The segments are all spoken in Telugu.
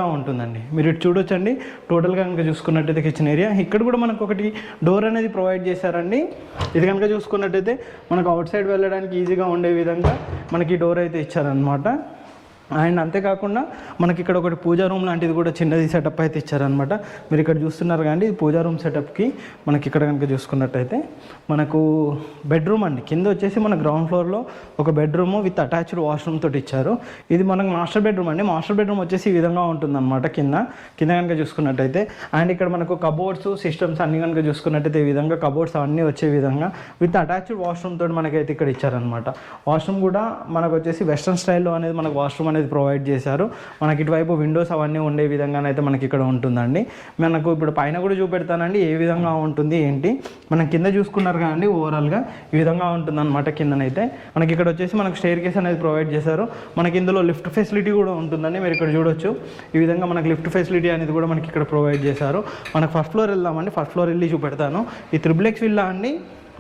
ఉంటుందండి. మీరు ఇటు చూడొచ్చండి. టోటల్గా కనుక చూసుకున్నట్టయితే కిచెన్ ఏరియా ఇక్కడ కూడా మనకు ఒకటి డోర్ అనేది ప్రొవైడ్ చేశారండి. ఇది కనుక చూసుకున్నట్టయితే మనకు అవుట్ సైడ్ వెళ్ళడానికి ఈజీగా ఉండే విధంగా మనకి డోర్ అయితే ఇచ్చారనమాట. అండ్ అంతేకాకుండా మనకి ఇక్కడ ఒకటి పూజా రూమ్ లాంటిది కూడా చిన్నది సెటప్ అయితే ఇచ్చారనమాట. మీరు ఇక్కడ చూస్తున్నారు కానీ ఇది పూజా రూమ్ సెటప్కి మనకి ఇక్కడ కనుక చూసుకున్నట్టయితే మనకు బెడ్రూమ్ అండి. కింద వచ్చేసి మన గ్రౌండ్ ఫ్లోర్లో ఒక బెడ్రూమ్ విత్ అటాచ్డ్ వాష్రూమ్ తోటి ఇచ్చారు. ఇది మనకు మాస్టర్ బెడ్రూమ్ అండి. మాస్టర్ బెడ్రూమ్ వచ్చేసి ఈ విధంగా ఉంటుందన్నమాట కింద కనుక చూసుకున్నట్టయితే. అండ్ ఇక్కడ మనకు కబోర్డ్స్ సిస్టమ్స్ అన్ని కనుక చూసుకున్నట్టయితే ఈ విధంగా కబోర్డ్స్ అవన్నీ వచ్చే విధంగా విత్ అటాచ్డ్ వాష్రూమ్ తోటి మనకైతే ఇక్కడ ఇచ్చారనమాట. వాష్రూమ్ కూడా మనకు వచ్చేసి వెస్ట్రన్ స్టైల్లో అనేది మనకు వాష్రూమ్ అనేది ప్రొవైడ్ చేశారు. మనకి ఇటువైపు విండోస్ అవన్నీ ఉండే విధంగానైతే మనకి ఇక్కడ ఉంటుందండి. మనకు ఇప్పుడు పైన కూడా చూపెడతానండి ఏ విధంగా ఉంటుంది ఏంటి. మనం కింద చూసుకున్నారు కానీ ఓవరాల్గా ఈ విధంగా ఉంటుంది అనమాట. కిందనైతే మనకి ఇక్కడ వచ్చేసి మనకు స్టేర్ కేస్ అనేది ప్రొవైడ్ చేశారు. మనకి ఇందులో లిఫ్ట్ ఫెసిలిటీ కూడా ఉంటుందండి. మీరు ఇక్కడ చూడొచ్చు ఈ విధంగా మనకి లిఫ్ట్ ఫెసిలిటీ అనేది కూడా మనకి ఇక్కడ ప్రొవైడ్ చేశారు. మనకు ఫస్ట్ ఫ్లోర్ వెళ్దామండి. ఫస్ట్ ఫ్లోర్ వెళ్ళి చూపెడతాను. ఈ త్రిబుల్ ఎక్స్ విల్లా అండి.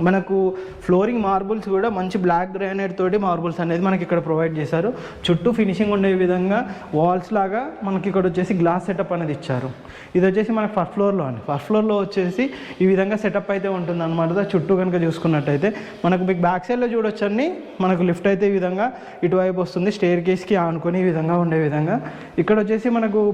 మనకు ఫ్లోరింగ్ మార్బుల్స్ కూడా మంచి బ్లాక్ గ్రానైట్ తోటి మార్బుల్స్ అనేది మనకి ఇక్కడ ప్రొవైడ్ చేశారు. చుట్టూ ఫినిషింగ్ ఉండే విధంగా వాల్స్ లాగా మనకి ఇక్కడ వచ్చేసి గ్లాస్ సెటప్ అనేది ఇచ్చారు. ఇది వచ్చేసి మనకి ఫస్ట్ ఫ్లోర్లో అండి. ఫస్ట్ ఫ్లోర్లో వచ్చేసి ఈ విధంగా సెటప్ అయితే ఉంటుంది అనమాట. చుట్టూ కనుక చూసుకున్నట్టయితే మనకు మీకు బ్యాక్ సైడ్లో చూడొచ్చండి. మనకు లిఫ్ట్ అయితే ఈ విధంగా ఇటువైపు వస్తుంది. స్టేర్ కేస్కి ఆనుకొని ఈ విధంగా ఉండే విధంగా ఇక్కడ వచ్చేసి మనకు